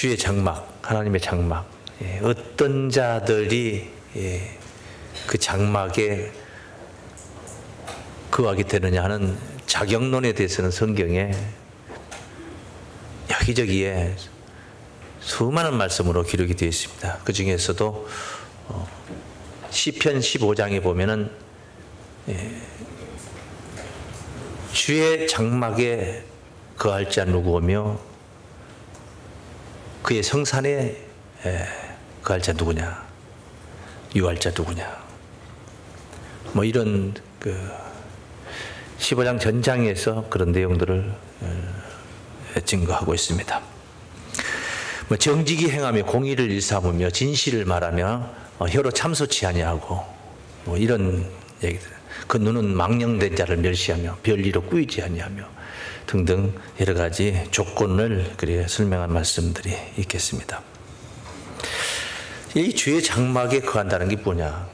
주의 장막, 하나님의 장막. 어떤 자들이 그 장막에 거하게 되느냐 하는 자격론에 대해서는 성경에 여기저기에 수많은 말씀으로 기록이 되어 있습니다. 그 중에서도 시편 15장에 보면은 주의 장막에 거할 자 누구오며 그의 성산에 거할 자 누구냐, 유할 자 누구냐, 뭐 이런 그 15장 전장에서 그런 내용들을 증거하고 있습니다. 뭐 정직이 행하며 공의를 일삼으며 진실을 말하며 혀로 참소치 아니하고 뭐 이런 얘기들. 그 눈은 망령된 자를 멸시하며 별리로 꾸이지 아니하며 등등 여러 가지 조건을 그래 설명한 말씀들이 있겠습니다. 이 주의 장막에 거한다는 게 뭐냐?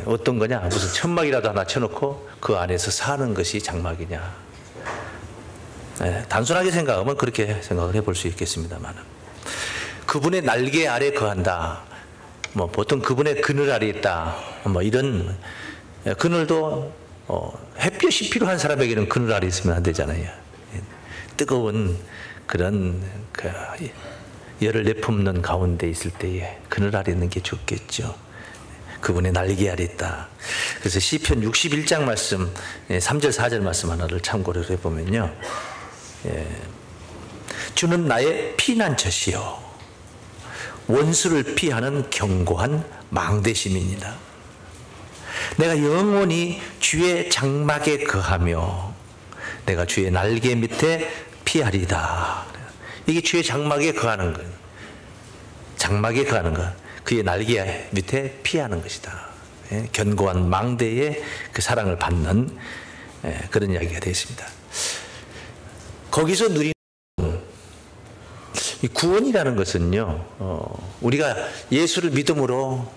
어떤 거냐? 무슨 천막이라도 하나 쳐놓고 그 안에서 사는 것이 장막이냐? 단순하게 생각하면 그렇게 생각을 해볼 수 있겠습니다만, 그분의 날개 아래 거한다. 뭐 보통 그분의 그늘 아래 있다. 뭐 이런 그늘도 햇볕이 필요한 사람에게는 그늘 아래 있으면 안 되잖아요. 뜨거운 그런 그 열을 내뿜는 가운데 있을 때에 그늘 아래 있는 게 좋겠죠. 그분의 날개 아래 있다. 그래서 시편 61장 말씀 3절 4절 말씀 하나를 참고를 해보면요, 주는 나의 피난처시요 원수를 피하는 견고한 망대심이니라. 내가 영원히 주의 장막에 거하며 내가 주의 날개 밑에 피하리다. 이게 주의 장막에 거하는 거예요. 장막에 거하는 것, 그의 날개 밑에 피하는 것이다. 견고한 망대의 그 사랑을 받는 그런 이야기가 되어 있습니다. 거기서 누리는 이 구원이라는 것은요, 우리가 예수를 믿음으로,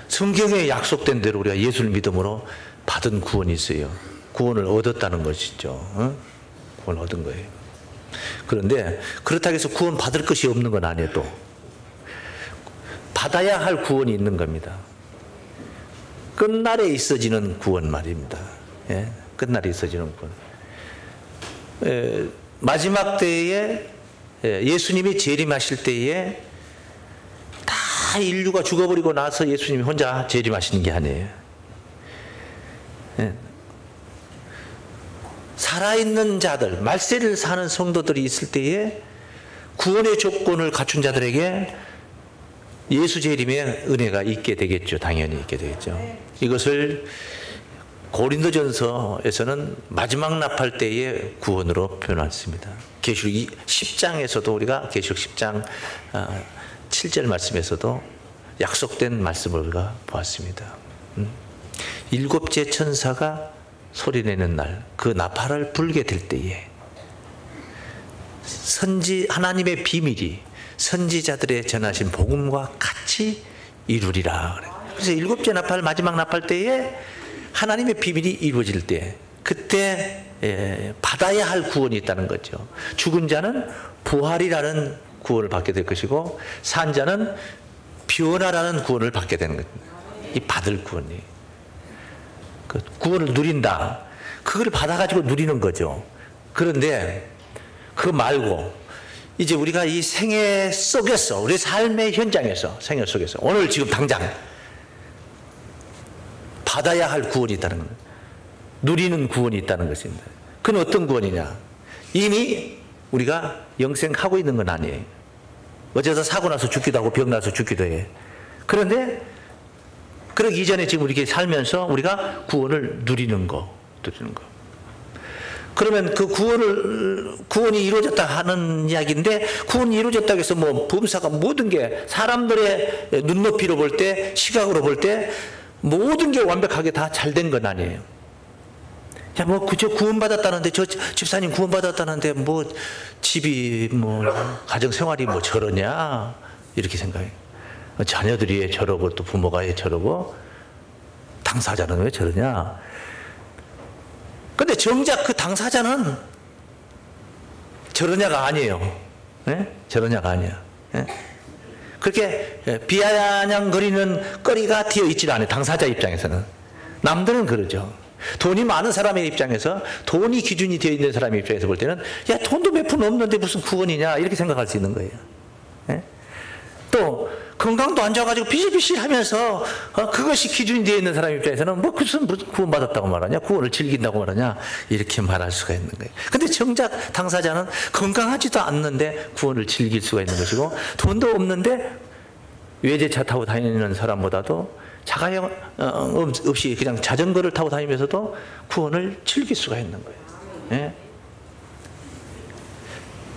성경에 약속된 대로 우리가 예수를 믿음으로 받은 구원이 있어요. 구원을 얻었다는 것이죠. 구원을 얻은 거예요. 그런데 그렇다고 해서 구원 받을 것이 없는 건 아니에요. 또 받아야 할 구원이 있는 겁니다. 끝날에 있어지는 구원 말입니다. 끝날에 있어지는 구원. 마지막 때에 예수님이 재림하실 때에 다 인류가 죽어버리고 나서 예수님이 혼자 재림하시는 게 아니에요. 살아있는 자들, 말세를 사는 성도들이 있을 때에 구원의 조건을 갖춘 자들에게 예수 재림의 은혜가 있게 되겠죠. 당연히 있게 되겠죠. 이것을 고린도전서에서는 마지막 나팔 때의 구원으로 표현했습니다. 계시록 10장에서도 우리가 계시록 10장 7절 말씀에서도 약속된 말씀을 우리가 보았습니다. 일곱째 천사가 소리내는 날, 그 나팔을 불게 될 때에 하나님의 비밀이 선지자들의 전하신 복음과 같이 이루리라. 그래서 일곱째 나팔, 마지막 나팔 때에 하나님의 비밀이 이루어질 때, 그때 받아야 할 구원이 있다는 거죠. 죽은 자는 부활이라는 구원을 받게 될 것이고, 산 자는 변화라는 구원을 받게 되는 거죠. 이 받을 구원이, 그 구원을 누린다, 그걸 받아가지고 누리는 거죠. 그런데 그거 말고 이제 우리가 이 생애 속에서, 우리 삶의 현장에서, 생애 속에서 오늘 지금 당장 받아야 할 구원이 있다는 거예요. 누리는 구원이 있다는 것입니다. 그건 어떤 구원이냐? 이미 우리가 영생하고 있는 건 아니에요. 어쩌다 사고 나서 죽기도 하고 병 나서 죽기도 해. 그런데 그러기 이전에 지금 이렇게 살면서 우리가 구원을 누리는 거. 그러면 그 구원이 이루어졌다 하는 이야기인데, 구원이 이루어졌다고 해서 뭐 범사가 모든 게, 사람들의 눈높이로 볼 때, 시각으로 볼 때 모든 게 완벽하게 다 잘 된 건 아니에요. 야, 뭐 그저 구원받았다는데, 저 집사님 구원받았다는데 뭐 집이 뭐 가정 생활이 뭐 저러냐, 이렇게 생각해요. 자녀들이 왜 저러고 또 부모가 왜 저러고 당사자는 왜 저러냐. 근데 정작 그 당사자는 저러냐가 아니에요. 네? 저러냐가 아니야. 예? 그렇게 비아냥거리는 거리가 되어 있지 않아요. 당사자 입장에서는. 남들은 그러죠. 돈이 많은 사람의 입장에서, 돈이 기준이 되어 있는 사람의 입장에서 볼 때는 야, 돈도 몇 푼 없는데 무슨 구원이냐 이렇게 생각할 수 있는 거예요. 예? 또 건강도 안 좋아가지고 비실비실 하면서 그것이 기준이 되어 있는 사람 입장에서는 뭐 무슨 구원받았다고 말하냐, 구원을 즐긴다고 말하냐, 이렇게 말할 수가 있는 거예요. 근데 정작 당사자는 건강하지도 않는데 구원을 즐길 수가 있는 것이고, 돈도 없는데 외제차 타고 다니는 사람보다도 자가용 없이 그냥 자전거를 타고 다니면서도 구원을 즐길 수가 있는 거예요. 예?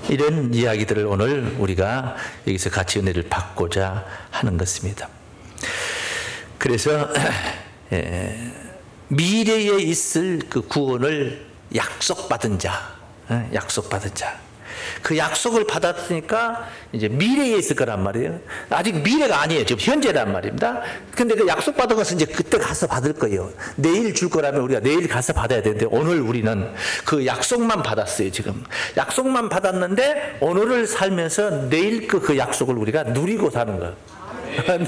이런 이야기들을 오늘 우리가 여기서 같이 은혜를 받고자 하는 것입니다. 그래서 미래에 있을 그 구원을 약속받은 자, 약속받은 자, 그 약속을 받았으니까 이제 미래에 있을 거란 말이에요. 아직 미래가 아니에요. 지금 현재란 말입니다. 근데 그 약속받은 것은 이제 그때 가서 받을 거예요. 내일 줄 거라면 우리가 내일 가서 받아야 되는데, 오늘 우리는 그 약속만 받았어요. 지금 약속만 받았는데 오늘을 살면서 내일 그 약속을 우리가 누리고 사는 거예요.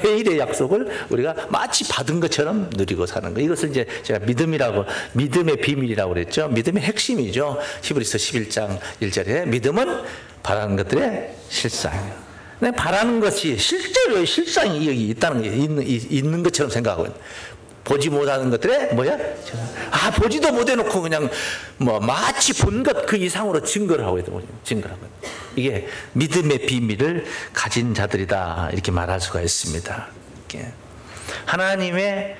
내일의 약속을 우리가 마치 받은 것처럼 누리고 사는 거. 이것을 이제 제가 믿음이라고, 믿음의 비밀이라고 그랬죠. 믿음의 핵심이죠. 히브리서 11장 1절에 믿음은 바라는 것들의 실상이에요. 내가 바라는 것이 실제로 실상이 여기 있다는 게 있는 것처럼 생각하고 있는. 보지 못하는 것들에 뭐야? 보지도 못해놓고 그냥 뭐 마치 본 것 그 이상으로 증거를 하고 있는 거죠. 증거를 하고 있는. 이게 믿음의 비밀을 가진 자들이다, 이렇게 말할 수가 있습니다. 이렇게. 하나님의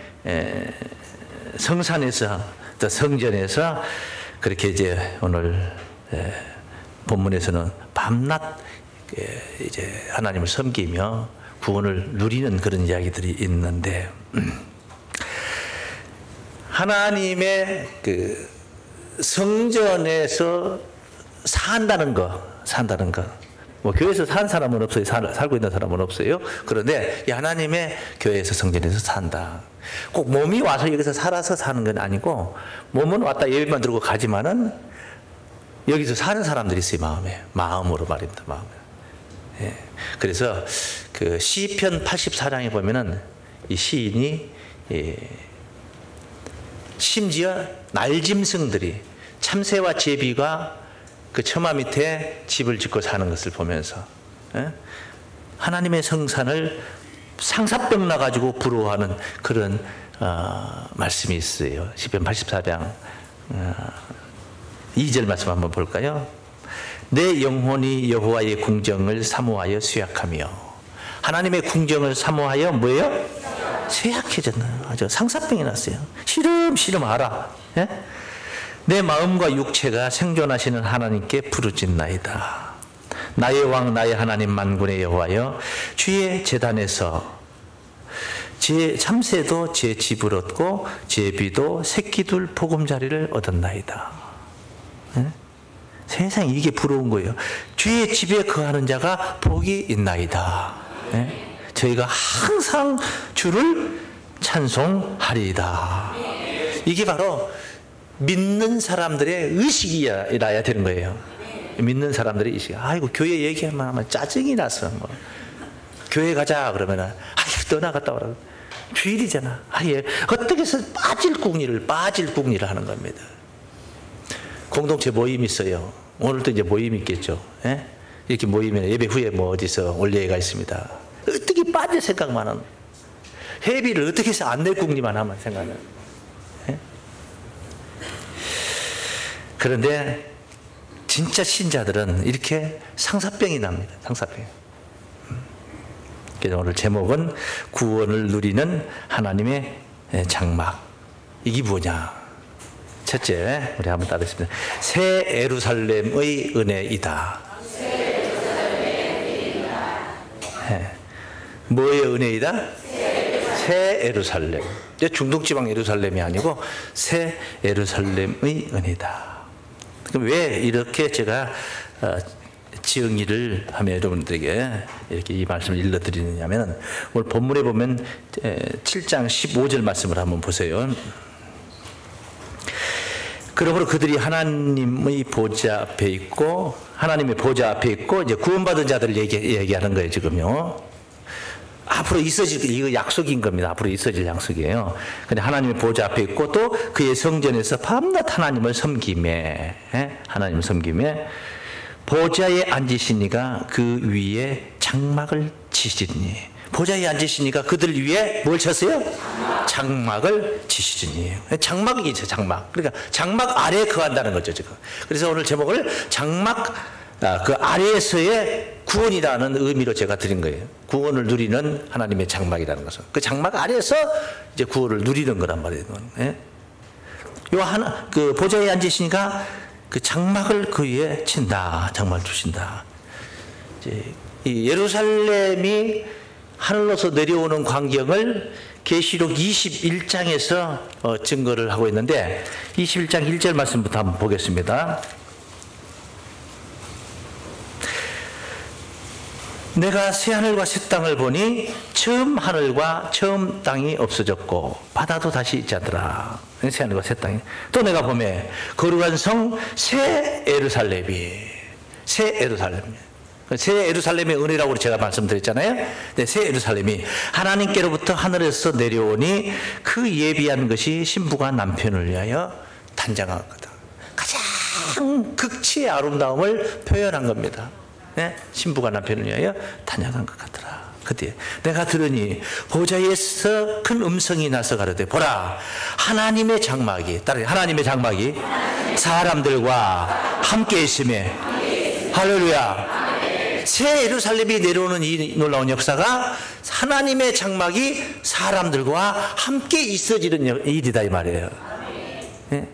성산에서, 또 성전에서 그렇게 이제 오늘 본문에서는 밤낮 이제 하나님을 섬기며 구원을 누리는 그런 이야기들이 있는데, 하나님의 그 성전에서 산다는 거, 뭐 교회에서 산 사람은 없어요. 살고 있는 사람은 없어요. 그런데 이 하나님의 교회에서, 성전에서 산다. 꼭 몸이 와서 여기서 살아서 사는 건 아니고, 몸은 왔다 예배만 들고 가지만은 여기서 사는 사람들이 있어요. 마음으로 말입니다. 마음으로. 예. 그래서 그 시편 84장에 보면은 이 시인이 심지어 날짐승들이, 참새와 제비가 그 처마 밑에 집을 짓고 사는 것을 보면서 하나님의 성산을 상사병 나가지고 부러워하는 그런 말씀이 있어요. 시편 84장 2절 말씀 한번 볼까요? 내 영혼이 여호와의 궁정을 사모하여 쇠약하며. 하나님의 궁정을 사모하여 뭐예요? 쇠약해졌나요? 아주 상사병이 났어요. 시름시름 알아. 예? 내 마음과 육체가 생존하시는 하나님께 부르짖나이다. 나의 왕 나의 하나님 만군의 여호와여, 주의 제단에서 제 참새도 제 집을 얻고 제비도 새끼둘 보금자리를 얻었나이다. 예? 세상에 이게 부러운 거예요. 주의 집에 거하는 자가 복이 있나이다. 예? 저희가 항상 주를 찬송하리이다. 이게 바로 믿는 사람들의 의식이라야 되는 거예요. 믿는 사람들의 의식. 아이고, 교회 얘기만 하면 짜증이 나서 뭐. 교회 가자 그러면은 아이고, 떠나갔다 오라. 주일이잖아. 아예 어떻게 해서 빠질 궁리를 하는 겁니다. 공동체 모임 있어요. 오늘도 이제 모임 있겠죠. 예? 이렇게 모이면 예배 후에 뭐 어디서 올예가 있습니다. 어떻게 빠질 생각만 하는, 회비를 어떻게 해서 안 낼 궁리만 하면 생각을. 예? 그런데 진짜 신자들은 이렇게 상사병이 납니다. 상사병. 그래서 오늘 제목은 구원을 누리는 하나님의 장막. 이게 뭐냐? 첫째, 우리 한번 따르겠습니다. 새 예루살렘의 은혜이다. 네. 뭐의 은혜이다? 새 예루살렘. 중동지방 예루살렘이 아니고 새 예루살렘의 은혜다. 그럼 왜 이렇게 제가 정의를 하며 여러분들에게 이렇게 이 말씀을 일러드리느냐면, 오늘 본문에 보면 7장 15절 말씀을 한번 보세요. 그러므로 그들이 하나님의 보좌 앞에 있고 하나님의 보좌 앞에 있고 이제 구원받은 자들을 얘기하는 거예요 지금요. 앞으로 있어질 이거 약속인 겁니다. 앞으로 있어질 약속이에요. 근데 하나님의 보좌 앞에 있고 또 그의 성전에서 밤낮 하나님을 섬김에 하나님을 섬김에 보좌에 앉으시니가 그 위에 장막을 치시니 보좌에 앉으시니까 그들 위에 뭘 쳤어요? 장막을 치시니 장막이 있어요. 장막. 그러니까 장막 아래에 거한다는 거죠 지금. 그래서 오늘 제목을 장막 그 아래에서의 구원이라는 의미로 제가 드린 거예요. 구원을 누리는 하나님의 장막이라는 것은 그 장막 아래에서 이제 구원을 누리는 거란 말이에요. 예? 요 하나 그 보좌에 앉으시니까 그 장막을 그 위에 친다. 장막을 주신다. 이제 이 예루살렘이 하늘로서 내려오는 광경을 계시록 21장에서 증거를 하고 있는데 21장 1절 말씀부터 한번 보겠습니다. 내가 새 하늘과 새 땅을 보니 처음 하늘과 처음 땅이 없어졌고 바다도 다시 있지 않더라. 새 하늘과 새 땅이. 또 내가 보매 거룩한 성 새 예루살렘이 새 예루살렘의 은혜라고 제가 말씀드렸잖아요. 네, 새 예루살렘이 하나님께로부터 하늘에서 내려오니 그 예비한 것이 신부가 남편을 위하여 단장한 거다. 가장 극치의 아름다움을 표현한 겁니다. 네? 신부가 남편을 위하여 단장한 것 같더라. 그때 내가 들으니 보좌에서 큰 음성이 나서 가로되 보라 하나님의 장막이 따라 하나님의 장막이 사람들과 함께 있음에 할렐루야. 새 예루살렘이 내려오는 이 놀라운 역사가 하나님의 장막이 사람들과 함께 있어지는 일이다 이 말이에요. 네?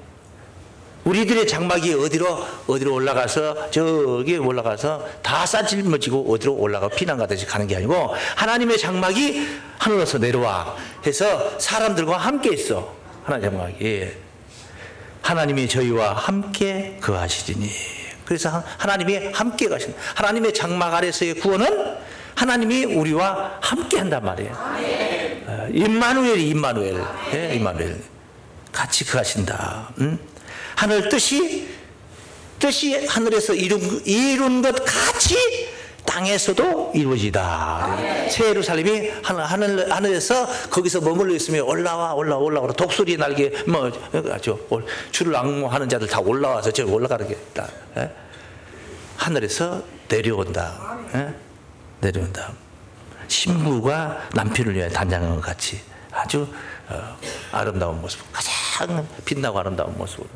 우리들의 장막이 어디로 올라가서 저기 올라가서 다 싸질머지고 어디로 올라가 피난 가듯이 가는 게 아니고 하나님의 장막이 하늘로서 내려와 해서 사람들과 함께 있어. 하나님의 장막이 하나님이 저희와 함께 거하시리니 그래서 하나님이 함께 가신 하나님의 장막 아래서의 구원은 하나님이 우리와 함께 한단 말이에요. 임마누엘 같이 거하신다. 하늘 뜻이 하늘에서 이룬 것 같이 땅에서도 이루어지다. 새 예루살렘이 하늘에서 거기서 머물러 있으면 올라와 독수리 날개 주를 앙모하는 자들 다 올라와서 저 올라가는 게 있다. 하늘에서 내려온다. 내려온다. 신부가 남편을 위해 단장한 것 같이 아주 아름다운 모습, 가장 빛나고 아름다운 모습으로.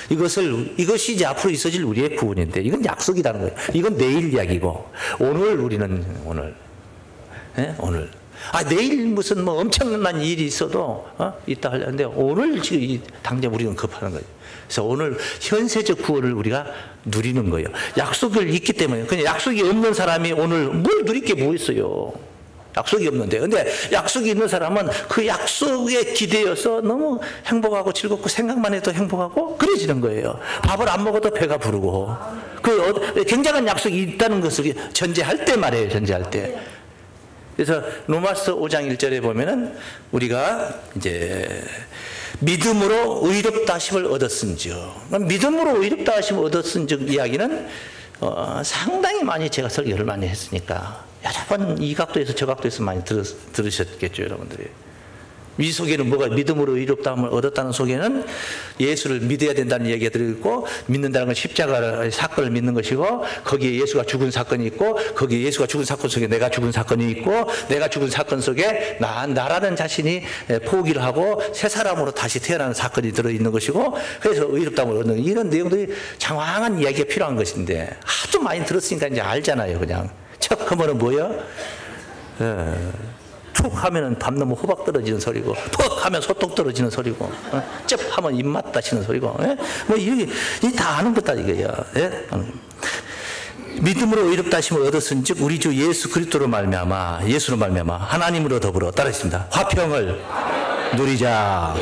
이것이 이제 앞으로 있어질 우리의 구원인데, 이건 약속이라는 거예요. 이건 내일 이야기고, 오늘 우리는 오늘. 내일 무슨 뭐 엄청난 일이 있어도, 있다 하려는데, 오늘 지금 당장 우리는 급하는 거예요. 그래서 오늘 현세적 구원을 우리가 누리는 거예요. 약속을 있기 때문에. 그냥 약속이 없는 사람이 오늘 뭘 누릴 게 뭐 있어요? 약속이 없는데. 근데 약속이 있는 사람은 그 약속에 기대어서 너무 행복하고 즐겁고 생각만 해도 행복하고 그래지는 거예요. 밥을 안 먹어도 배가 부르고. 그 굉장한 약속이 있다는 것을 전제할 때 말이에요. 전제할 때. 그래서 로마서 5장 1절에 보면은 우리가 이제 믿음으로 의롭다 하심을 얻었은즉. 믿음으로 의롭다 하심을 얻었은즉 이야기는 상당히 많이 제가 설교를 많이 했으니까 여러 번 이 각도에서 저 각도에서 많이 들으셨겠죠, 여러분들이. 이 속에는 뭐가 믿음으로 의롭다함을 얻었다는 속에는 예수를 믿어야 된다는 얘기가 들어있고, 믿는다는 건 십자가 사건을 믿는 것이고, 거기에 예수가 죽은 사건이 있고, 거기에 예수가 죽은 사건 속에 내가 죽은 사건이 있고, 내가 죽은 사건 속에 나라는 자신이 포기를 하고 새 사람으로 다시 태어나는 사건이 들어있는 것이고, 그래서 의롭다함을 얻는 이런 내용들이 장황한 이야기가 필요한 것인데, 하도 많이 들었으니까 이제 알잖아요. 그냥 척 하면은 뭐예요? 툭 하면은 밤 너무 호박 떨어지는 소리고, 퍽 하면 소똥 떨어지는 소리고, 쩝 하면 입맛 다시는 소리고, 뭐 이게 다 아는 것다 이거야. 믿음으로 의롭다 하심을 얻었은즉 우리 주 예수 그리스도로 말미암아, 예수로 말미암아 하나님으로 더불어 따르겠습니다. 화평을 누리자.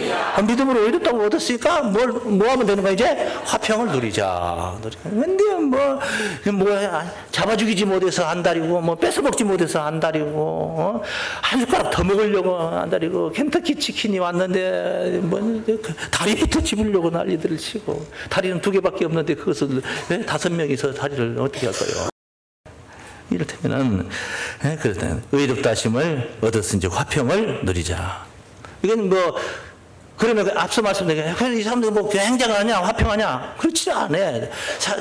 믿음으로 의롭다고 얻었으니까 뭐 하면 되는 거야 이제? 화평을 누리자. 근데 뭐 잡아 죽이지 못해서 안달이고 뭐 뺏어 먹지 못해서 안달이고 한 숟가락 더 먹으려고 안달이고 kentucky 치킨이 왔는데 뭐 다리부터 집으려고 난리들을 치고 다리는 2개밖에 없는데 그것을 5명이서 다리를 어떻게 할까요? 이를테면은 그렇다면 의롭다 하심을 얻었은지 화평을 누리자. 이건 뭐 그러면 앞서 말씀드린 이 사람들 뭐 굉장하냐 화평하냐 그렇지 않아.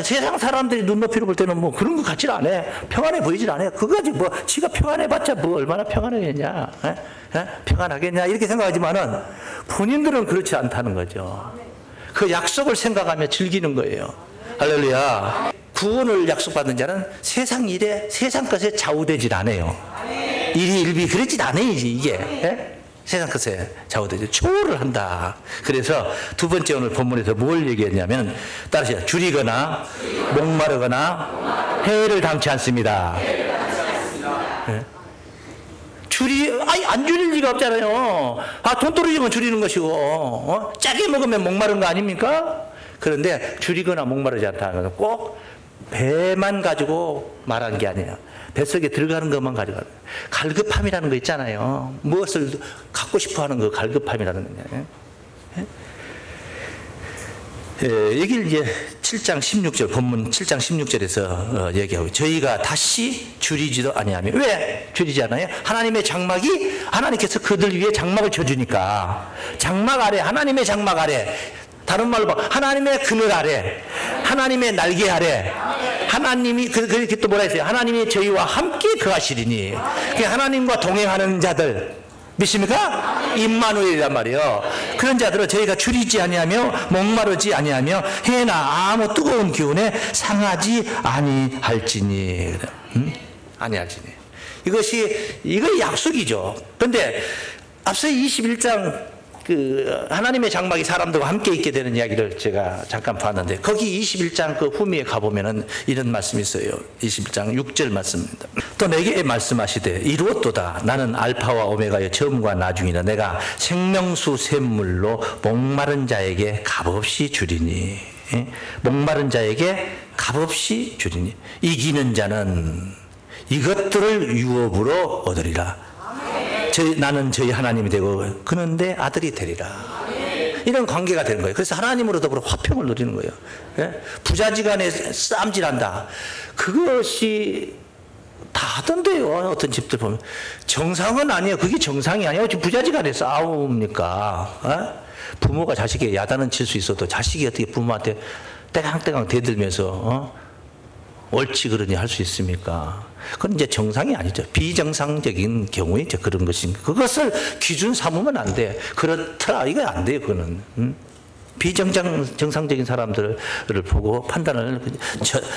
세상 사람들이 눈높이로 볼 때는 뭐 그런 것 같지 않아. 평안해 보이질 않아. 그거지 뭐 지가 평안해봤자 뭐 얼마나 평안하겠냐, 평안하겠냐 이렇게 생각하지만은 본인들은 그렇지 않다는 거죠. 그 약속을 생각하며 즐기는 거예요. 할렐루야. 구원을 약속받은 자는 세상 일에 세상 것에 좌우되질 않아요. 일희일비 그러진 않아야지 이게. 세상 것에 좌우되죠. 초월을 한다. 그래서 두 번째 오늘 본문에서 뭘 얘기했냐면 따라서 줄이거나 목마르거나 해를 당치 않습니다. 안 줄일 리가 없잖아요. 돈 떨어지면 줄이는 것이고 짜게 먹으면 목마른 거 아닙니까? 그런데 줄이거나 목마르지 않다. 꼭 배만 가지고 말한 게 아니에요. 뱃속에 들어가는 것만 가져가는 거예요. 갈급함이라는 거 있잖아요. 무엇을 갖고 싶어 하는 거 갈급함이라는 거냐. 여기 이제 7장 16절, 본문 7장 16절에서 얘기하고 저희가 다시 줄이지도 아니하며 왜 줄이지 않아요? 하나님의 장막이 하나님께서 그들 위에 장막을 쳐주니까 장막 아래 하나님의 장막 아래 다른 말로 하나님의 그늘 아래 하나님의 날개 아래 하나님이 그렇게 또 뭐라 했어요? 하나님이 저희와 함께 거하시리니 하나님과 동행하는 자들 믿습니까? 임마누엘이란 말이에요. 그런 자들은 저희가 줄이지 아니하며 목마르지 아니하며 해나 아무 뜨거운 기운에 상하지 아니할지니 아니할지니 이거 약속이죠. 그런데 앞서 21장 하나님의 장막이 사람들과 함께 있게 되는 이야기를 제가 잠깐 봤는데 거기 21장 그 후미에 가보면은 이런 말씀이 있어요. 21장 6절 말씀입니다. 또 내게 말씀하시되 이루었도다. 나는 알파와 오메가의 처음과 나중이라. 내가 생명수 샘물로 목마른 자에게 값없이 주리니. 목마른 자에게 값없이 주리니. 이기는 자는 이것들을 유업으로 얻으리라. 나는 저희 하나님이 되고 그는 내 아들이 되리라. 이런 관계가 되는 거예요. 그래서 하나님으로 더불어 화평을 누리는 거예요. 부자지간에 싸움질한다. 그것이 다 하던데요. 어떤 집들 보면 정상은 아니에요. 그게 정상이 아니에요. 부자지간에 싸웁니까? 부모가 자식에게 야단은 칠 수 있어도 자식이 어떻게 부모한테 떼강떼강 대들면서 옳지 그러니 할 수 있습니까? 그건 이제 정상이 아니죠. 비정상적인 경우에 이제 그런 것입니다. 그것을 기준 삼으면 안 돼. 그렇더라. 이거 안 돼요. 그거는. 비정상적인 사람들을 보고 판단을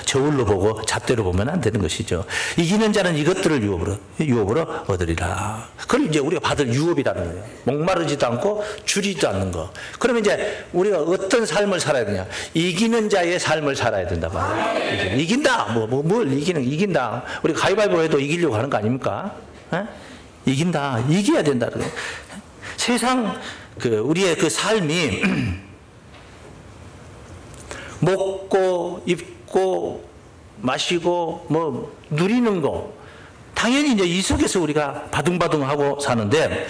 저울로 보고 잣대로 보면 안 되는 것이죠. 이기는 자는 이것들을 유업으로 얻으리라. 그걸 이제 우리가 받을 유업이라는 거예요. 목마르지도 않고 줄이지도 않는 거. 그러면 이제 우리가 어떤 삶을 살아야 되냐? 이기는 자의 삶을 살아야 된다 말이에요. 이긴다. 뭘 이긴다. 우리 가위바위보 해도 이기려고 하는 거 아닙니까? 이긴다. 이겨야 된다. 세상 우리의 그 삶이 먹고 입고 마시고 뭐 누리는 거 당연히 이제 이 속에서 우리가 바둥바둥하고 사는데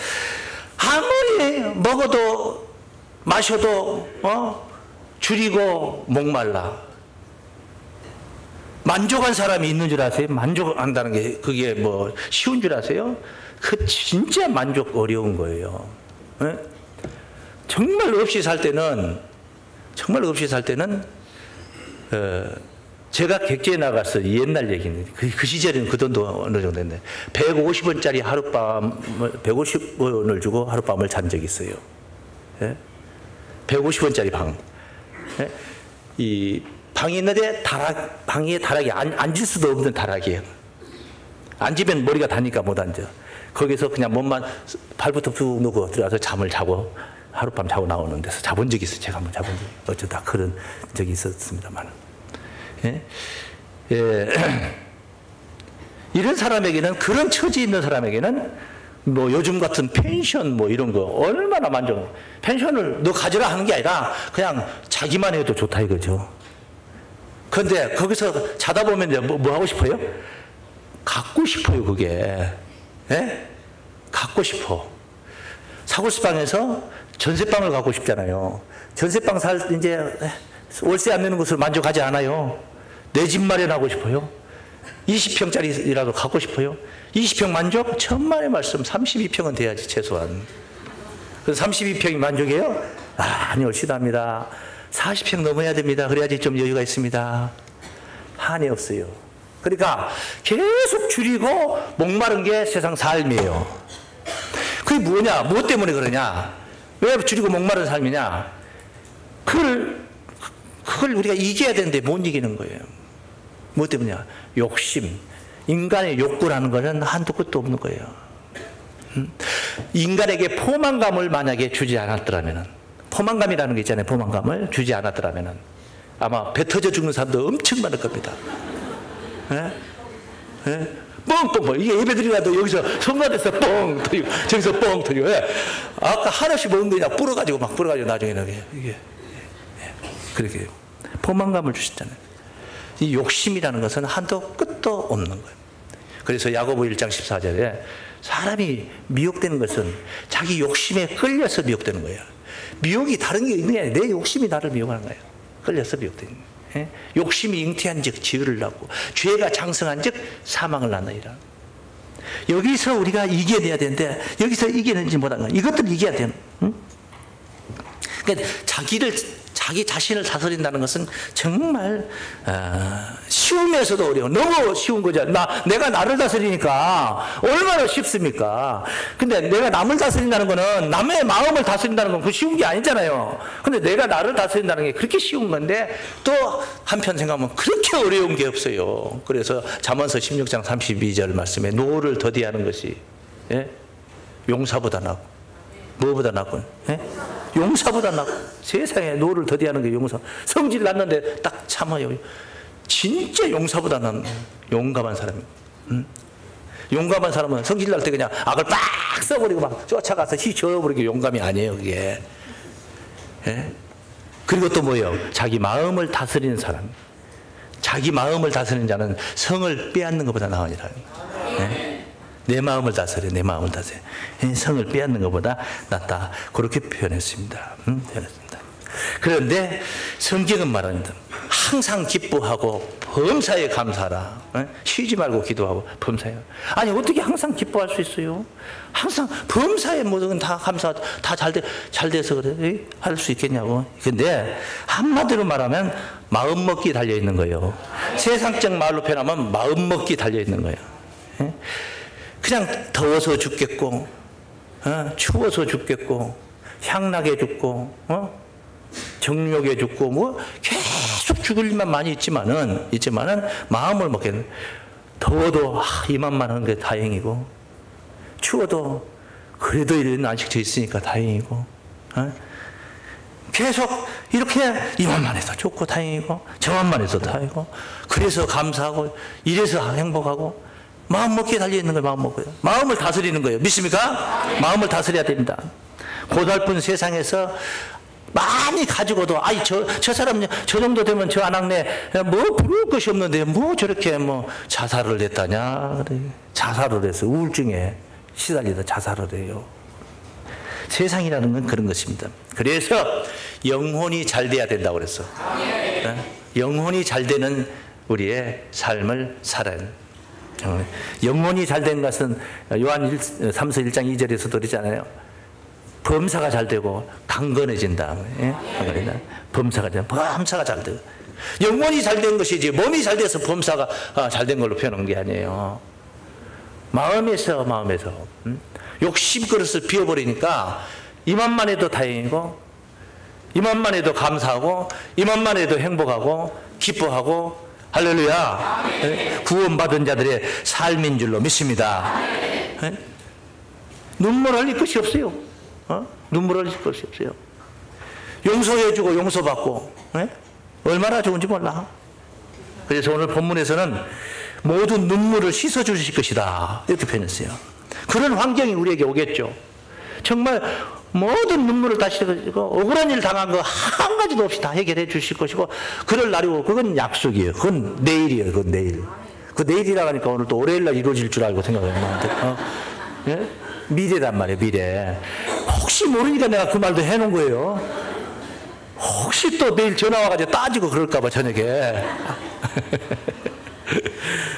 아무리 먹어도 마셔도 줄이고 목말라 만족한 사람이 있는 줄 아세요? 만족한다는 게 그게 뭐 쉬운 줄 아세요? 그 진짜 만족 어려운 거예요. 정말 없이 살 때는 제가 객지에 나가서 옛날 얘기는 그 시절에는 그 돈도 어느 정도 됐는데 150원짜리 하룻밤을 150원을 주고 하룻밤을 잔 적이 있어요. 150원짜리 방. 이 방이 있는데 방에 다락이 앉을 수도 없는 다락이에요. 앉으면 머리가 다니까 못 앉아. 거기서 그냥 몸만 발부터 쭉 놓고 들어가서 잠을 자고 하룻밤 자고 나오는 데서 자본 적이 있어요. 제가 한번 자본 적이 어쩌다 그런 적이 있었습니다만. 이런 사람에게는 그런 처지에 있는 사람에게는 뭐 요즘 같은 펜션 뭐 이런 거 얼마나 만족. 펜션을 너 가져라 하는 게 아니라 그냥 자기만 해도 좋다 이거죠. 그런데 거기서 자다 보면 이제 뭐 하고 싶어요? 갖고 싶어요, 그게. 예? 갖고 싶어. 사골수방에서 전세방을 갖고 싶잖아요. 전세방 이제 월세 안 내는 곳을 만족하지 않아요. 내 집 마련하고 싶어요. 20평짜리라도 갖고 싶어요. 20평 만족? 천만의 말씀. 32평은 돼야지 최소한. 그래서 32평이 만족이에요? 아니, 얼씨답니다. 40평 넘어야 됩니다. 그래야지 좀 여유가 있습니다. 한이 없어요. 그러니까 계속 줄이고 목마른 게 세상 삶이에요. 그게 뭐냐? 무엇 때문에 그러냐? 왜 줄이고 목마른 삶이냐? 그걸 우리가 이겨야 되는데 못 이기는 거예요. 무엇 때문이냐? 욕심. 인간의 욕구라는 것은 한도 끝도 없는 거예요. 인간에게 포만감을 만약에 주지 않았더라면, 포만감이라는 게 있잖아요. 포만감을 주지 않았더라면 아마 배 터져 죽는 사람도 엄청 많을 겁니다. 예? 예? 뻥뻥뻥. 이게 예배 드리라도 여기서 성가대에서 뻥 터지고 저기서 뻥 터지고. 예. 아까 하나씩 먹은 거 그냥 불어가지고 막 불어가지고 나중에는 이게 그렇게 포만감을 주셨잖아요. 이 욕심이라는 것은 한도 끝도 없는 거예요. 그래서 야고보 1장 14절에 사람이 미혹되는 것은 자기 욕심에 끌려서 미혹되는 거예요. 미혹이 다른 게 있는 게 아니라 내 욕심이 나를 미혹하는 거예요. 끌려서 미혹되는 거예요. 예? 욕심이 잉태한 즉 지혜를 낳고 죄가 장성한 즉 사망을 낳느니라. 여기서 우리가 이겨내야 되는데 여기서 이겨내지 못한 거예요. 이것들을 이겨야 돼요. 응? 그러니까 자기 자신을 다스린다는 것은 정말 쉬우면서도 어려워. 너무 쉬운 거죠. 내가 나를 다스리니까 얼마나 쉽습니까? 근데 내가 남을 다스린다는 거는 남의 마음을 다스린다는 건 그 쉬운 게 아니잖아요. 근데 내가 나를 다스린다는 게 그렇게 쉬운 건데 또 한편 생각하면 그렇게 어려운 게 없어요. 그래서 잠언서 16장 32절 말씀에 노를 더디하는 것이 용사보다 낫고 뭐보다 낫고 용사보다 낫고 세상에 노를 더디하는 게 용사. 성질 났는데 딱 참아요. 진짜 용사보다 난 용감한 사람이에요. 용감한 사람은 성질 날 때 그냥 악을 빡 써버리고 막 쫓아가서 휘저어버리고 용감이 아니에요, 그게. 예? 그리고 또 뭐예요? 자기 마음을 다스리는 사람. 자기 마음을 다스리는 자는 성을 빼앗는 것보다 나으니라. 예? 내 마음을 다스려, 내 마음을 다스려. 성을 빼앗는 것보다 낫다. 그렇게 표현했습니다. 표현했습니다. 그런데 성경은 말합니다. 항상 기뻐하고 범사에 감사하라. 쉬지 말고 기도하고 범사에. 아니, 어떻게 항상 기뻐할 수 있어요? 항상 범사에 모든 다 감사, 다 잘 돼서 그래. 할 수 있겠냐고. 근데 한마디로 말하면 마음 먹기 달려 있는 거예요. 세상적 말로 표현하면 마음 먹기 달려 있는 거예요. 그냥 더워서 죽겠고, 추워서 죽겠고, 향나게 죽고, 정욕에 죽고, 뭐 계속 죽을 일만 많이 있지만은 마음을 먹겠는. 더워도 이만만 하는 게 다행이고, 추워도 그래도 이런 안식처 있으니까 다행이고, 계속 이렇게 이만만 해서 좋고 다행이고, 저만만 해서 다행이고, 그래서 감사하고, 이래서 행복하고. 마음 먹기에 달려있는 거예요. 마음 먹고요. 마음을 다스리는 거예요. 믿습니까? 마음을 다스려야 됩니다. 고달픈 세상에서 많이 가지고도 저 사람 저 정도 되면 저 안악내 뭐 부러울 것이 없는데 뭐 저렇게 뭐 자살을 했다냐. 그래. 자살을 해서 우울증에 시달리다 자살을 해요. 세상이라는 건 그런 것입니다. 그래서 영혼이 잘 돼야 된다고 그랬어. 영혼이 잘 되는 우리의 삶을 살아야 돼. 영혼이 잘 된 것은 요한 3서 1장 2절에서도 그러잖아요. 범사가 잘 되고 강건해진다. 범사가 잘 되고. 영혼이 잘 된 것이지 몸이 잘 돼서 범사가 잘 된 걸로 표현한 게 아니에요. 마음에서 욕심 그릇을 비워버리니까 이만만 해도 다행이고, 이만만 해도 감사하고, 이만만 해도 행복하고 기뻐하고. 할렐루야. 구원받은 자들의 삶인 줄로 믿습니다. 눈물 흘릴 것이 없어요. 눈물 흘릴 것이 없어요. 용서해주고 용서받고 얼마나 좋은지 몰라. 그래서 오늘 본문에서는 모든 눈물을 씻어주실 것이다 이렇게 표현했어요. 그 그런 환경이 우리에게 오겠죠. 정말 모든 눈물을 다시 억울한 일 당한 거 한 가지도 없이 다 해결해 주실 것이고, 그럴 날이 오고, 그건 약속이에요. 그건 내일이에요. 그건 내일. 그 내일이라 하니까 오늘 또 월요일 날 이루어질 줄 알고 생각해요. 예? 미래단 말이에요. 미래. 혹시 모르니까 내가 그 말도 해놓은 거예요. 혹시 또 내일 전화 와가지고 따지고 그럴까봐 저녁에.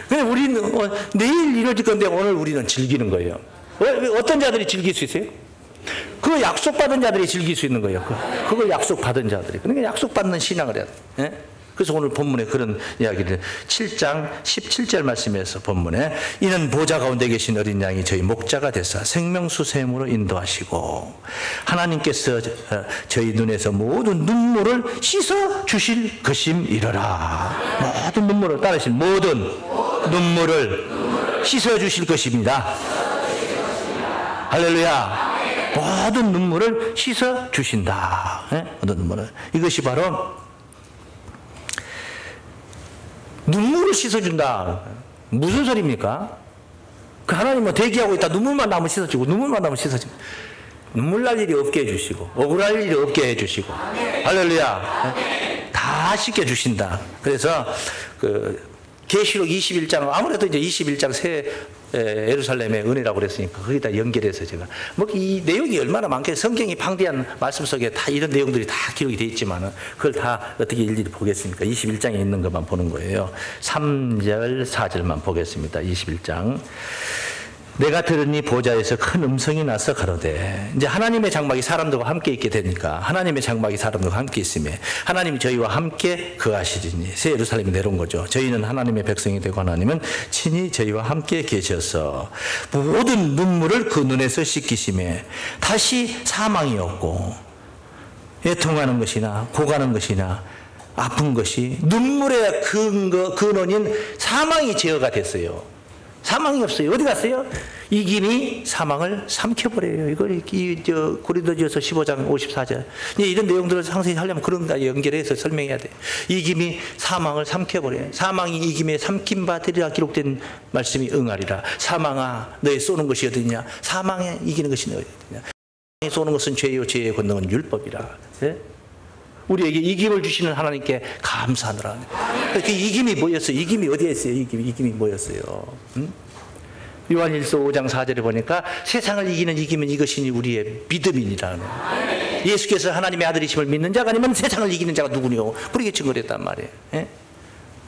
근데 우리는 내일 이루어질 건데 오늘 우리는 즐기는 거예요. 어떤 자들이 즐길 수 있어요? 그 약속받은 자들이 즐길 수 있는 거예요. 그걸 약속받은 자들이. 그러니까 약속받는 신앙을 해야 돼. 예? 그래서 오늘 본문에 그런 이야기를 7장 17절 말씀에서 본문에 이는 보좌 가운데 계신 어린 양이 저희 목자가 되사 생명수 샘으로 인도하시고 하나님께서 저희 눈에서 모든 눈물을 씻어 주실 것임이러라. 모든 눈물을 따르신 모든 눈물을 씻어 주실 것입니다. 할렐루야. 모든 눈물을 씻어 주신다. 예? 모든 눈물을. 이것이 바로 눈물을 씻어준다. 무슨 소리입니까? 그 하나님은 대기하고 있다. 눈물만 나면 씻어주고, 눈물만 나면 씻어주고. 눈물 날 일이 없게 해주시고, 억울할 일이 없게 해주시고. 할렐루야. 다 씻겨주신다. 그래서, 계시록 21장, 아무래도 이제 21장 새 예루살렘의 은혜라고 그랬으니까 거기다 연결해서 제가 이 내용이 얼마나 많게 성경이 방대한 말씀 속에 다 이런 내용들이 다 기록이 되어 있지만은 그걸 다 어떻게 일일이 보겠습니까? 21장에 있는 것만 보는 거예요. 3절 4절만 보겠습니다. 21장. 내가 들으니 보좌에서 큰 음성이 나서 가로되. 이제 하나님의 장막이 사람들과 함께 있게 되니까 하나님의 장막이 사람들과 함께 있음에 하나님이 저희와 함께 거하시리니 새 예루살렘이 내려온 거죠. 저희는 하나님의 백성이 되고 하나님은 친히 저희와 함께 계셔서 모든 눈물을 그 눈에서 씻기심에 다시 사망이 없고 애통하는 것이나 고가는 것이나 아픈 것이 눈물의 근원인 사망이 제어가 됐어요. 사망이 없어요. 어디 갔어요? 이김이 사망을 삼켜버려요. 이걸 고린도전서 15장 54절. 이런 내용들을 상세히 하려면 그런 거 연결해서 설명해야 돼요. 이김이 사망을 삼켜버려요. 사망이 이김에 삼킨 바 되리라 기록된 말씀이 응하리라. 사망아 너의 쏘는 것이 어디냐? 사망에 이기는 것이 어디냐? 쏘는 것은 죄요 죄의 권능은 율법이라. 네? 우리에게 이김을 주시는 하나님께 감사하느라. 그 이김이 뭐였어요? 이김이 어디에 있어요? 이김이 뭐였어요? 요한일서 5장 4절에 보니까 세상을 이기는 이김은 이것이니 우리의 믿음이니라. 예수께서 하나님의 아들이심을 믿는 자가 아니면 세상을 이기는 자가 누구니요? 그렇게 증거를 했단 말이에요. 예?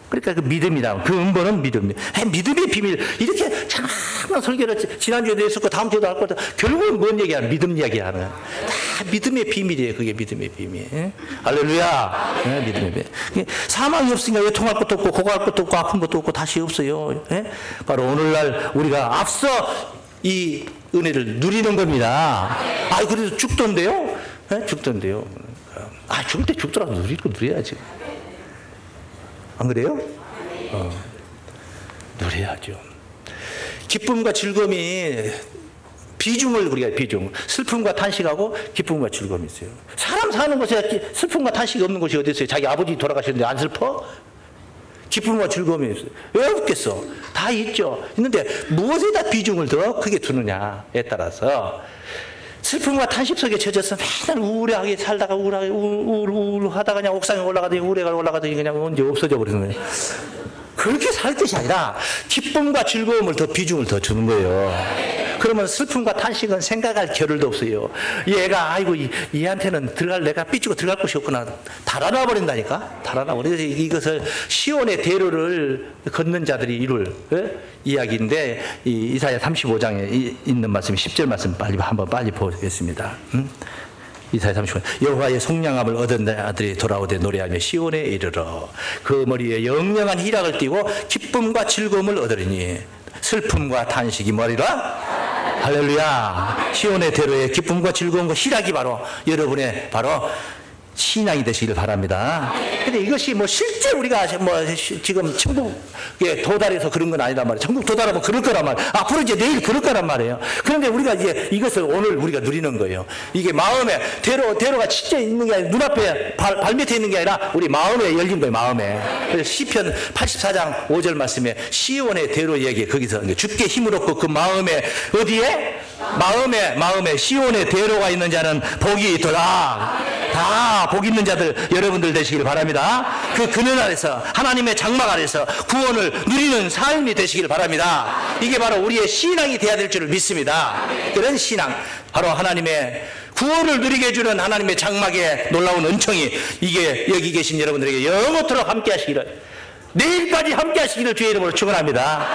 그러니까 그 믿음이다. 그 근본은 믿음이에요. 믿음의 비밀. 이렇게 장황한 설교를 지난주에도 했었고 다음 주에도 할 거다. 결국은 뭔 얘기야? 믿음 이야기하는. 다 믿음의 비밀이에요. 그게 믿음의 비밀. 예? 할렐루야. 예? 믿음의 비밀. 사망이 없으니까 외통할 것도 없고 고갈 것도 없고 아픈 것도 없고 다시 없어요. 예? 바로 오늘날 우리가 앞서 이 은혜를 누리는 겁니다. 그래도 죽던데요? 예? 죽던데요. 죽을 때 죽더라도 누려야지. 안 그래요? 누려야죠. 기쁨과 즐거움이 우리가 슬픔과 탄식하고 기쁨과 즐거움이 있어요. 사람 사는 곳에 슬픔과 탄식이 없는 곳이 어디 있어요? 자기 아버지 돌아가셨는데 안 슬퍼? 기쁨과 즐거움이 있어요. 왜 없겠어? 다 있죠. 있는데 무엇에다 비중을 더 크게 두느냐에 따라서 슬픔과 탄식 속에 젖어서 맨날 우울하게 살다가 우울하다가 그냥 옥상에 올라가더니 우울해가 올라가더니 그냥 언제 없어져 버리는 거예요. 그렇게 살 것이 아니라 기쁨과 즐거움을 더 비중을 더 주는 거예요. 그러면 슬픔과 탄식은 생각할 겨를도 없어요. 얘가 얘한테는 내가 삐죽어 들어갈 곳이 없구나. 달아나 버린다니까. 달아나 버려. 이것을 시온의 대로를 걷는 자들이 이룰 이야기인데 이사야 35장에 있는 말씀 10절 말씀 빨리 보겠습니다. 이사야 35장. 여호와의 속량함을 얻은 아들이 돌아오되 노래하며 시온에 이르러 그 머리에 영영한 희락을 띠고 기쁨과 즐거움을 얻으리니 슬픔과 탄식이 머리라. 할렐루야. 시온의 대로의 기쁨과 즐거움과 희락이 바로 여러분의 바로 신앙이 되시길 바랍니다. 근데 이것이 뭐 실제 우리가 뭐 지금 천국에 도달해서 그런 건 아니란 말이에요. 천국 도달하면 그럴 거란 말이에요. 앞으로 이제 내일 그럴 거란 말이에요. 그런데 우리가 이제 이것을 오늘 우리가 누리는 거예요. 이게 마음에 대로가 진짜 있는 게 아니라 눈앞에 발밑에 있는 게 아니라 우리 마음에 열린 거예요. 마음에. 그래서 시편 84장 5절 말씀에 시온의 대로 얘기 거기서 주께 힘을 얻고 그 마음에 어디에? 마음에 시온의 대로가 있는 자는 복이 있도다. 다 복 있는 자들 여러분들 되시길 바랍니다. 그 그늘 아래서 하나님의 장막 아래서 구원을 누리는 삶이 되시길 바랍니다. 이게 바로 우리의 신앙이 돼야 될 줄을 믿습니다. 그런 신앙, 바로 하나님의 구원을 누리게 해주는 하나님의 장막의 놀라운 은총이 이게 여기 계신 여러분들에게 영원토록 함께 하시기를, 내일까지 함께 하시기를 주의 이름으로 축원합니다.